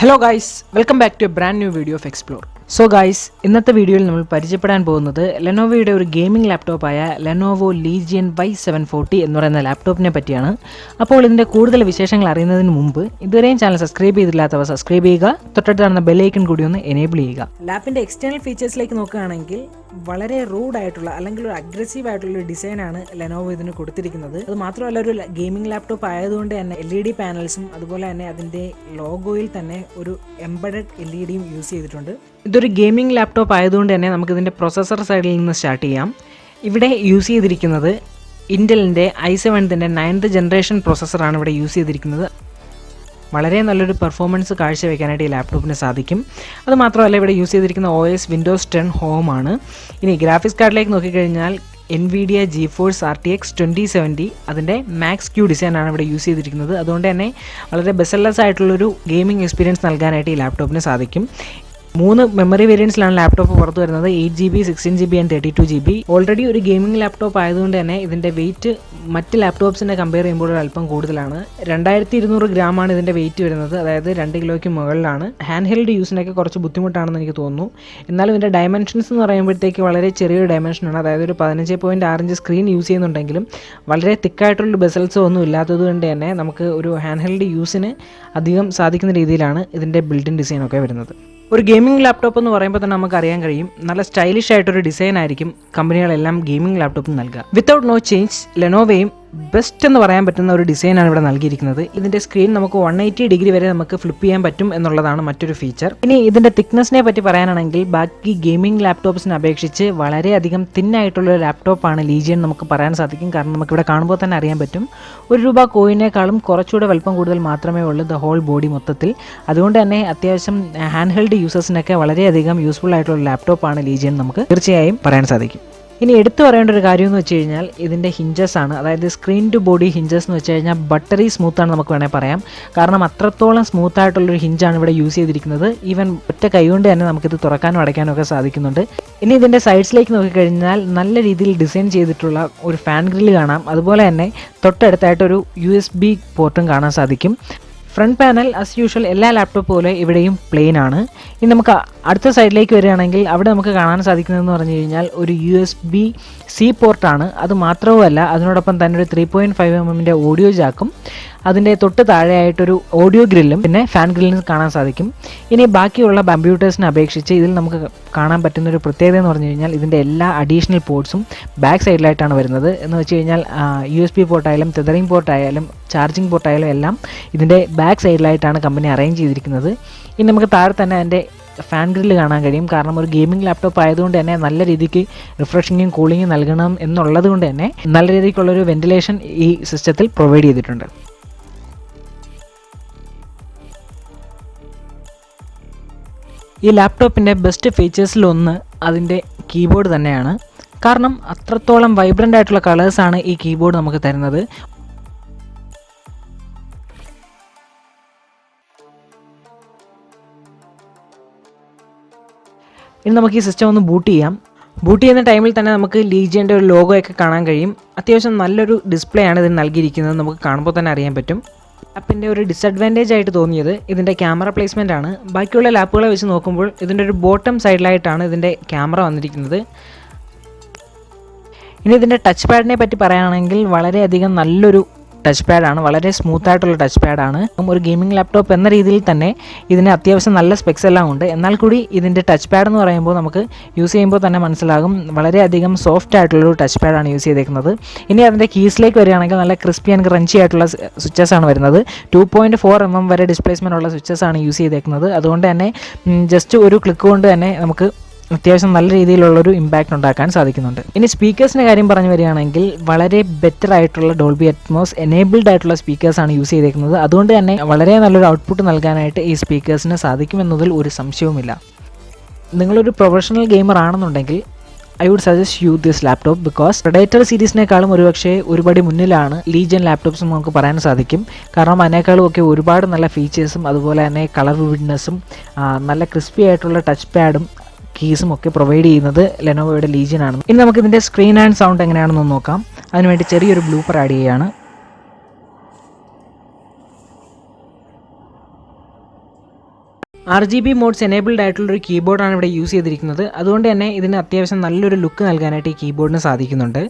Hello guys, welcome back to a brand new video of Explore. So guys, ഇന്നത്തെ വീഡിയോയിൽ നമ്മൾ പരിചയപ്പെടാൻ പോകുന്നത് ലെനോവോയുടെ ഒരു ഗെയിമിംഗ് ലാപ്ടോപ്പായ ലെനോവോ ലീജിയൻ y740 എന്ന് പറയുന്ന ലാപ്ടോപ്പിനെ പറ്റിയാണ്. അപ്പോൾ ഇതിൻ്റെ കൂടുതൽ വിശേഷങ്ങൾ അറിയുന്നതിന് മുമ്പ് ഇതുവരെയും ചാനൽ സബ്സ്ക്രൈബ് ചെയ്തില്ലാത്തവർ സബ്സ്ക്രൈബ് ചെയ്യുക, തൊട്ടടുത്ത് കാണുന്ന ബെൽ ഐക്കൺ കൂടി ഒന്ന് എനേബിൾ ചെയ്യുക. ലാപ്പിൻ്റെ എക്സ്റ്റേണൽ ഫീച്ചേഴ്സിലേക്ക് നോക്കുകയാണെങ്കിൽ വളരെ റൂഡ് ആയിട്ടുള്ള അല്ലെങ്കിൽ ഒരു അഗ്രസീവ് ആയിട്ടുള്ള ഒരു ഡിസൈനാണ് ലെനോവോ ഇതിന് കൊടുത്തിരിക്കുന്നത്. അത് മാത്രമല്ല ഒരു ഗെയിമിംഗ് ലാപ്ടോപ്പ് ആയതുകൊണ്ട് തന്നെ LED പാനൽസും അതുപോലെ തന്നെ അതിൻ്റെ ലോഗോയിൽ തന്നെ ഒരു എംബഡഡ് LED യൂസ് ചെയ്തിട്ടുണ്ട്. ഇതൊരു ഗെയിമിംഗ് ലാപ്ടോപ്പ് ആയതുകൊണ്ട് തന്നെ നമുക്കിതിൻ്റെ പ്രൊസസ്സർ സൈഡിൽ നിന്ന് സ്റ്റാർട്ട് ചെയ്യാം. ഇവിടെ യൂസ് ചെയ്തിരിക്കുന്നത് ഇൻ്റലിൻ്റെ i7ൻ്റെ 9th ജനറേഷൻ പ്രോസസ്സറാണ് ഇവിടെ യൂസ് ചെയ്തിരിക്കുന്നത്. വളരെ നല്ലൊരു പെർഫോമൻസ് കാഴ്ചവെക്കാനായിട്ട് ഈ ലാപ്ടോപ്പിന് സാധിക്കും. അതുമാത്രമല്ല ഇവിടെ യൂസ് ചെയ്തിരിക്കുന്ന OS വിൻഡോസ് 10 ഹോം ആണ്. ഇനി ഗ്രാഫിക്സ് കാർഡിലേക്ക് നോക്കിക്കഴിഞ്ഞാൽ NVIDIA GeForce RTX 2070 അതിൻ്റെ മാക്സ് ക്യൂ ഡിസൈനാണ് ഇവിടെ യൂസ് ചെയ്തിരിക്കുന്നത്. അതുകൊണ്ട് തന്നെ വളരെ ബെസ്റ്റ്ലെസ് ആയിട്ടുള്ളൊരു ഗെയിമിംഗ് എക്സ്പീരിയൻസ് നൽകാനായിട്ട് ഈ ലാപ്ടോപ്പിന് സാധിക്കും. 3 മെമ്മറി വേരിയൻസിലാണ് ലാപ്ടോപ്പ് പുറത്തു വരുന്നത്. 8GB, 16GB and 32GB. Already ഒരു ഗെയിമിംഗ് ലാപ്ടോപ്പ് ആയതുകൊണ്ട് തന്നെ ഇതിൻ്റെ വെയിറ്റ് മറ്റ് ലാപ്ടോപ്സിനെ കമ്പയർ ചെയ്യുമ്പോൾ അല്പം കൂടുതലാണ്. 2200 ഗ്രാമാണ് ഇതിൻ്റെ വെയിറ്റ് വരുന്നത്, അതായത് 2 കിലോയ്ക്ക് മുകളിലാണ്. ഹാൻഡ് ഹെൽഡ് യൂസിനൊക്കെ കുറച്ച് ബുദ്ധിമുട്ടാണെന്ന് എനിക്ക് തോന്നുന്നു. എന്നാലും ഇതിൻ്റെ ഡയമെൻഷൻസ് എന്ന് പറയുമ്പോഴത്തേക്ക് വളരെ ചെറിയൊരു ഡയമെൻഷനാണ്. അതായത് ഒരു 15.6 ഇഞ്ച് സ്ക്രീൻ യൂസ് ചെയ്യുന്നുണ്ടെങ്കിലും വളരെ തിക്കായിട്ടുള്ള ബെസൽസോ ഒന്നും ഇല്ലാത്തത് കൊണ്ട് തന്നെ നമുക്ക് ഒരു ഹാൻഡ് ഹെൽഡ് യൂസിന് അധികം സാധിക്കുന്ന രീതിയിലാണ് ഇതിൻ്റെ ബിൽഡിൻ ഡിസൈനൊക്കെ വരുന്നത്. ഒരു ഗെയിമിംഗ് ലാപ്ടോപ്പ് എന്ന് പറയുമ്പോൾ തന്നെ നമുക്ക് അറിയാൻ കഴിയും, നല്ല സ്റ്റൈലിഷ് ആയിട്ടൊരു ഡിസൈൻ ആയിരിക്കും കമ്പനികളെല്ലാം ഗെയിമിംഗ് ലാപ്ടോപ്പിന് നൽകുക. വിത്തൗട്ട് നോ ചേഞ്ച് ലെനോവോയും ബെസ്റ്റ് എന്ന് പറയാൻ പറ്റുന്ന ഒരു ഡിസൈനാണ് ഇവിടെ നൽകിയിരിക്കുന്നത്. ഇതിൻ്റെ സ്ക്രീൻ നമുക്ക് 180 ഡിഗ്രി വരെ നമുക്ക് ഫ്ലിപ്പ് ചെയ്യാൻ പറ്റും എന്നുള്ളതാണ് മറ്റൊരു ഫീച്ചർ. ഇനി ഇതിൻ്റെ തിക്നെസ്സിനെ പറ്റി പറയാനാണെങ്കിൽ ബാക്കി ഗെയിമിംഗ് ലാപ്ടോപ്സിനെ അപേക്ഷിച്ച് വളരെയധികം തിന്നായിട്ടുള്ള ലാപ്ടോപ്പാണ് ലീജിയൻ നമുക്ക് പറയാൻ സാധിക്കും. കാരണം നമുക്കിവിടെ കാണുമ്പോൾ തന്നെ അറിയാൻ പറ്റും, ₹1 കോയിനേക്കാളും കുറച്ചുകൂടെ വലിപ്പം കൂടുതൽ മാത്രമേ ഉള്ളൂ ദ ഹോൾ ബോഡി മൊത്തത്തിൽ. അതുകൊണ്ട് തന്നെ അത്യാവശ്യം ഹാൻഡ് ഹെൽഡ് യൂസേഴ്സിനൊക്കെ വളരെയധികം യൂസ്ഫുൾ ആയിട്ടുള്ള ലാപ്ടോപ്പാണ് ലീജിയൻ നമുക്ക് തീർച്ചയായും പറയാൻ സാധിക്കും. ഇനി എടുത്തു പറയേണ്ട ഒരു കാര്യം എന്ന് വെച്ച് കഴിഞ്ഞാൽ ഇതിൻ്റെ ഹിഞ്ചസ് ആണ്. അതായത് സ്ക്രീൻ ടു ബോഡി ഹിഞ്ചസ് എന്ന് വെച്ച് കഴിഞ്ഞാൽ ബട്ടറി സ്മൂത്താണ് നമുക്ക് വേണമെങ്കിൽ പറയാം. കാരണം അത്രത്തോളം സ്മൂത്ത് ആയിട്ടുള്ളൊരു ഹിഞ്ചാണ് ഇവിടെ യൂസ് ചെയ്തിരിക്കുന്നത്. ഈവൻ ഒറ്റ കൈകൊണ്ട് തന്നെ നമുക്കിത് തുറക്കാനും അടയ്ക്കാനും ഒക്കെ സാധിക്കുന്നുണ്ട്. ഇനി ഇതിൻ്റെ സൈഡ്സിലേക്ക് നോക്കിക്കഴിഞ്ഞാൽ നല്ല രീതിയിൽ ഡിസൈൻ ചെയ്തിട്ടുള്ള ഒരു ഫാൻ ഗ്രില്ല് കാണാം. അതുപോലെ തന്നെ തൊട്ടടുത്തായിട്ടൊരു USB പോർട്ടും കാണാൻ സാധിക്കും. ഫ്രണ്ട് പാനൽ ആസ് യൂഷ്വൽ എല്ലാ ലാപ്ടോപ്പ് പോലെ ഇവിടെയും പ്ലെയിൻ ആണ്. ഇനി നമുക്ക് അടുത്ത സൈഡിലേക്ക് വരികയാണെങ്കിൽ അവിടെ നമുക്ക് കാണാൻ സാധിക്കുന്നതെന്ന് പറഞ്ഞു കഴിഞ്ഞാൽ ഒരു USB-C പോർട്ടാണ്. അത് മാത്രവുമല്ല അതിനോടൊപ്പം തന്നെ ഒരു 3.5mm ഓഡിയോ ജാക്കും അതിൻ്റെ തൊട്ട് താഴെയായിട്ടൊരു ഓഡിയോ ഗ്രില്ലും പിന്നെ ഫാൻ ഗ്രില്ലും കാണാൻ സാധിക്കും. ഇനി ബാക്കിയുള്ള കമ്പ്യൂട്ടേഴ്സിനെ അപേക്ഷിച്ച് ഇതിൽ നമുക്ക് കാണാൻ പറ്റുന്നൊരു പ്രത്യേകത എന്ന് പറഞ്ഞു കഴിഞ്ഞാൽ ഇതിൻ്റെ എല്ലാ അഡീഷണൽ പോർട്സും ബാക്ക് സൈഡിലായിട്ടാണ് വരുന്നത്. എന്ന് വെച്ച് കഴിഞ്ഞാൽ USB പോർട്ടായാലും തെതറിംഗ് പോർട്ടായാലും ചാർജിങ് പോർട്ടായാലും എല്ലാം ഇതിൻ്റെ ബാക്ക് സൈഡിലായിട്ടാണ് കമ്പനി അറേഞ്ച് ചെയ്തിരിക്കുന്നത്. ഇനി നമുക്ക് താഴെ തന്നെ അതിൻ്റെ ഫാൻ ഗ്രില്ല് കാണാൻ കഴിയും. കാരണം ഒരു ഗെയിമിംഗ് ലാപ്ടോപ്പ് ആയതുകൊണ്ട് തന്നെ നല്ല രീതിക്ക് റിഫ്രഷിങ്ങും കൂളിങ്ങും നൽകണം എന്നുള്ളത് കൊണ്ട് തന്നെ നല്ല രീതിക്കുള്ളൊരു വെന്റിലേഷൻ ഈ സിസ്റ്റത്തിൽ പ്രൊവൈഡ് ചെയ്തിട്ടുണ്ട്. ഈ ലാപ്ടോപ്പിൻ്റെ ബെസ്റ്റ് ഫീച്ചേഴ്സിലൊന്ന് അതിൻ്റെ കീബോർഡ് തന്നെയാണ്. കാരണം അത്രത്തോളം വൈബ്രൻ്റ് ആയിട്ടുള്ള കളേഴ്സാണ് ഈ കീബോർഡ് നമുക്ക് തരുന്നത്. ഇനി നമുക്ക് ഈ സിസ്റ്റം ഒന്ന് ബൂട്ട് ചെയ്യാം. ബൂട്ട് ചെയ്യുന്ന ടൈമിൽ തന്നെ നമുക്ക് ലീജിയൻ്റെ ഒരു ലോഗോയൊക്കെ കാണാൻ കഴിയും. അത്യാവശ്യം നല്ലൊരു ഡിസ്പ്ലേ ആണ് ഇതിന് നൽകിയിരിക്കുന്നത്, നമുക്ക് കാണുമ്പോൾ തന്നെ അറിയാൻ പറ്റും. ലാപ്പിൻ്റെ ഒരു ഡിസഡ്വാൻറ്റേജ് ആയിട്ട് തോന്നിയത് ഇതിൻ്റെ ക്യാമറ പ്ലേസ്മെൻ്റ് ആണ്. ബാക്കിയുള്ള ലാപ്പുകളെ വെച്ച് നോക്കുമ്പോൾ ഇതിൻ്റെ ഒരു ബോട്ടം സൈഡിലായിട്ടാണ് ഇതിൻ്റെ ക്യാമറ വന്നിരിക്കുന്നത്. ഇനി ഇതിൻ്റെ ടച്ച് പാഡിനെ പറ്റി പറയുകയാണെങ്കിൽ വളരെയധികം നല്ലൊരു ടച്ച് പാഡാണ്, വളരെ സ്മൂത്ത് ആയിട്ടുള്ള ടച്ച് പാഡാണ്. ഒരു ഗെയിമിംഗ് ലാപ്ടോപ്പ് എന്ന രീതിയിൽ തന്നെ ഇതിന് അത്യാവശ്യം നല്ല സ്പെക്സ് എല്ലാം ഉണ്ട്. എന്നാൽ കൂടി ഇതിൻ്റെ ടച്ച് പാഡ് എന്ന് പറയുമ്പോൾ നമുക്ക് യൂസ് ചെയ്യുമ്പോൾ തന്നെ മനസ്സിലാകും വളരെയധികം സോഫ്റ്റ് ആയിട്ടുള്ളൊരു ടച്ച് പാഡാണ് യൂസ് ചെയ്തേക്കുന്നത്. ഇനി അതിൻ്റെ കീസിലേക്ക് വരികയാണെങ്കിൽ നല്ല ക്രിസ്പി ആൻഡ് ക്രഞ്ചി ആയിട്ടുള്ള സ്വിച്ചസ് ആണ് വരുന്നത്. 2.4mm വരെ ഡിസ്പ്ലേസ്മെൻ്റ് ഉള്ള സ്വിച്ചസ് ആണ് യൂസ് ചെയ്തേക്കുന്നത്. അതുകൊണ്ട് തന്നെ ജസ്റ്റ് ഒരു ക്ലിക്ക് കൊണ്ട് തന്നെ നമുക്ക് അത്യാവശ്യം നല്ല രീതിയിലുള്ളൊരു ഇമ്പാക്റ്റ് ഉണ്ടാക്കാൻ സാധിക്കുന്നുണ്ട്. ഇനി സ്പീക്കേഴ്സിൻ്റെ കാര്യം പറഞ്ഞു വരികയാണെങ്കിൽ വളരെ ബെറ്റർ ആയിട്ടുള്ള ഡോൾബി അറ്റ്മോസ് എനേബിൾഡ് ആയിട്ടുള്ള സ്പീക്കേഴ്സാണ് യൂസ് ചെയ്തേക്കുന്നത്. അതുകൊണ്ട് തന്നെ വളരെ നല്ലൊരു ഔട്ട്പുട്ട് നൽകാനായിട്ട് ഈ സ്പീക്കേഴ്സിന് സാധിക്കുമെന്നതിൽ ഒരു സംശയവുമില്ല. നിങ്ങളൊരു പ്രൊഫഷണൽ ഗെയിമർ ആണെന്നുണ്ടെങ്കിൽ I would suggest you this laptop because Predator സീരീസിനേക്കാളും ഒരുപക്ഷെ ഒരുപടി മുന്നിലാണ് ലീജിയൻ ലാപ്ടോപ്സും നമുക്ക് പറയാൻ സാധിക്കും. കാരണം അതിനേക്കാളും ഒക്കെ ഒരുപാട് നല്ല ഫീച്ചേഴ്സും അതുപോലെ തന്നെ കളർ വിവിഡ്നെസ്സും നല്ല ക്രിസ്പി ആയിട്ടുള്ള ടച്ച് പാഡും കീസും ഒക്കെ പ്രൊവൈഡ് ചെയ്യുന്നത് ലെനോവോയുടെ ലീജിയൻ ആണ്. ഇനി നമുക്ക് ഇതിൻ്റെ സ്ക്രീൻ ആൻഡ് സൗണ്ട് എങ്ങനെയാണെന്ന് നോക്കാം. അതിനുവേണ്ടി ചെറിയൊരു ബ്ലൂപ്പർ ആഡ് ചെയ്യുകയാണ്. RGB മോഡ്സ് എനേബിൾഡ് ആയിട്ടുള്ളൊരു കീബോർഡാണ് ഇവിടെ യൂസ് ചെയ്തിരിക്കുന്നത്. അതുകൊണ്ട് തന്നെ ഇതിന് അത്യാവശ്യം നല്ലൊരു ലുക്ക് നൽകാനായിട്ട് ഈ കീബോർഡിന് സാധിക്കുന്നുണ്ട്.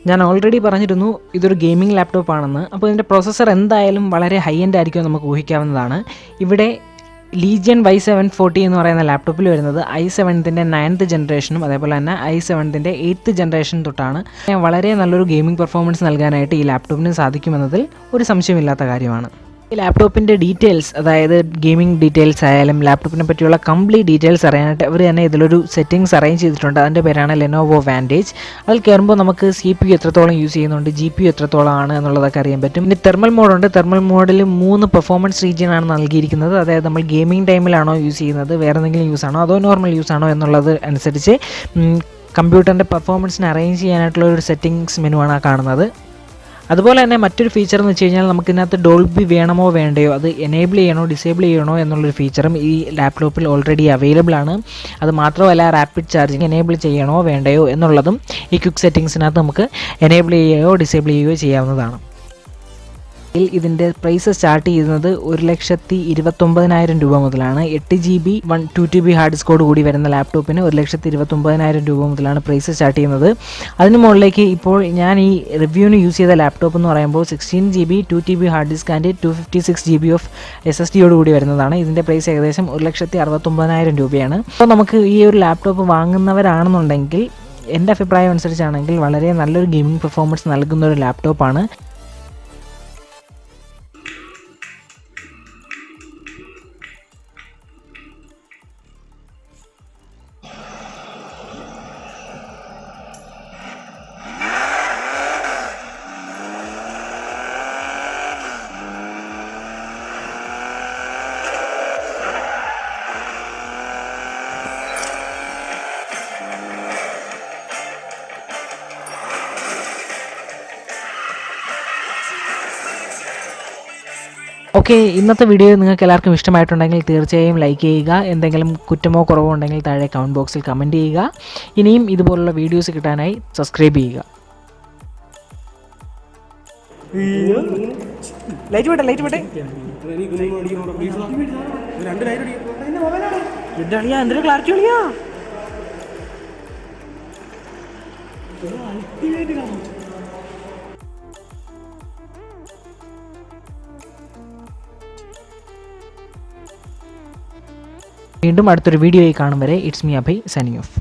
ഞാൻ ഓൾറെഡി പറഞ്ഞിരുന്നു ഇതൊരു ഗെയിമിംഗ് ലാപ്ടോപ്പ് ആണെന്ന്. അപ്പോൾ ഇതിൻ്റെ പ്രോസസ്സർ എന്തായാലും വളരെ ഹൈ എൻഡ് ആയിരിക്കും നമുക്ക് ഊഹിക്കാവുന്നതാണ്. ഇവിടെ ലീജിയൻ y740 എന്ന് പറയുന്ന ലാപ്ടോപ്പിൽ വരുന്നത് i7-ൻ്റെ 9th ജനറേഷനും അതേപോലെ തന്നെ i7-ൻ്റെ 8th ജനറേഷൻ തൊട്ടാണ്. വളരെ നല്ലൊരു ഗെയിമിംഗ് പെർഫോമൻസ് നൽകാനായിട്ട് ഈ ലാപ്ടോപ്പിന് സാധിക്കുമെന്നതിൽ ഒരു സംശയമില്ലാത്ത കാര്യമാണ്. ഈ ലാപ്ടോപ്പിൻ്റെ ഡീറ്റെയിൽസ്, അതായത് ഗെയിമിംഗ് ഡീറ്റെയിൽസ് ആയാലും ലാപ്ടോപ്പിനെ പറ്റിയുള്ള കംപ്ലീറ്റ് ഡീറ്റെയിൽസ് അറിയാനായിട്ട് അവർ തന്നെ ഇതിലൊരു സെറ്റിംഗ്സ് അറേഞ്ച് ചെയ്തിട്ടുണ്ട്. അതിൻ്റെ പേരാണ് ലെനോവോ വാൻറ്റേജ്. അതിൽ കയറുമ്പോൾ നമുക്ക് CPU എത്രത്തോളം യൂസ് ചെയ്യുന്നുണ്ട്, GPU എത്രത്തോളം ആണ് എന്നുള്ളതൊക്കെ അറിയാൻ പറ്റും. ഇനി തെർമൽ മോഡുണ്ട്. തെർമൽ മോഡിൽ 3 പെർഫോമൻസ് റീജിയൻ ആണ് നൽകിയിരിക്കുന്നത്. അതായത് നമ്മൾ ഗെയിമിംഗ് ടൈമിലാണോ യൂസ് ചെയ്യുന്നത്, വേറെ എന്തെങ്കിലും യൂസ് ആണോ അതോ നോർമൽ യൂസ് ആണോ എന്നുള്ളത് അനുസരിച്ച് കമ്പ്യൂട്ടറിൻ്റെ പെർഫോമൻസിനെ അറേഞ്ച് ചെയ്യാനായിട്ടുള്ള ഒരു സെറ്റിംഗ്സ് മെനു ആണ് കാണുന്നത്. അതുപോലെ തന്നെ മറ്റൊരു ഫീച്ചർ എന്ന് വെച്ച് കഴിഞ്ഞാൽ നമുക്കിതിനകത്ത് ഡോൾബി വേണമോ വേണ്ടയോ, അത് എനേബിൾ ചെയ്യണോ ഡിസേബിൾ ചെയ്യണോ എന്നുള്ളൊരു ഫീച്ചറും ഈ ലാപ്ടോപ്പിൽ ഓൾറെഡി അവൈലബിൾ ആണ്. അത് മാത്രമല്ല റാപ്പിഡ് ചാർജിങ് എനേബിൾ ചെയ്യണോ വേണ്ടയോ എന്നുള്ളതും ഈ ക്വിക്ക് സെറ്റിംഗ്സിനകത്ത് നമുക്ക് എനേബിൾ ചെയ്യുകയോ ഡിസേബിൾ ചെയ്യുകയോ ചെയ്യാവുന്നതാണ്. ഇതിൻ്റെ പ്രൈസ് സ്റ്റാർട്ട് ചെയ്യുന്നത് 1,29,000 രൂപ മുതലാണ്. 8GB 2TB ഹാർഡ് ഡിസ്ക് കൂടി വരുന്ന ലാപ്ടോപ്പിന് 1,29,000 രൂപ മുതലാണ് പ്രൈസ് സ്റ്റാർട്ട് ചെയ്യുന്നത്. അതിന് മുകളിലേക്ക് ഇപ്പോൾ ഞാൻ ഈ റിവ്യൂവിന് യൂസ് ചെയ്ത ലാപ്ടോപ്പ് എന്ന് പറയുമ്പോൾ 16GB 2TB hard disk and 256GB of SSD കൂടി വരുന്നതാണ്. ഇതിൻ്റെ പ്രൈസ് ഏകദേശം 1,69,000 രൂപയാണ്. അപ്പോൾ നമുക്ക് ഈ ഒരു ലാപ്ടോപ്പ് വാങ്ങുന്നവരാണെന്നുണ്ടെങ്കിൽ എൻ്റെ അഭിപ്രായം അനുസരിച്ചാണെങ്കിൽ വളരെ നല്ലൊരു ഗെയിമിംഗ് പെർഫോമൻസ് നൽകുന്ന ഒരു ലാപ്ടോപ്പാണ്. ഓക്കെ, ഇന്നത്തെ വീഡിയോ നിങ്ങൾക്ക് എല്ലാവർക്കും ഇഷ്ടമായിട്ടുണ്ടെങ്കിൽ തീർച്ചയായും ലൈക്ക് ചെയ്യുക. എന്തെങ്കിലും കുറ്റമോ കുറവോ ഉണ്ടെങ്കിൽ താഴെ കമൻറ്റ് ബോക്സിൽ കമൻറ്റ് ചെയ്യുക. ഇനിയും ഇതുപോലുള്ള വീഡിയോസ് കിട്ടാനായി സബ്സ്ക്രൈബ് ചെയ്യുക. വീണ്ടും അടുത്തൊരു വീഡിയോയിൽ കാണും വരെ it's me Abhay signing off.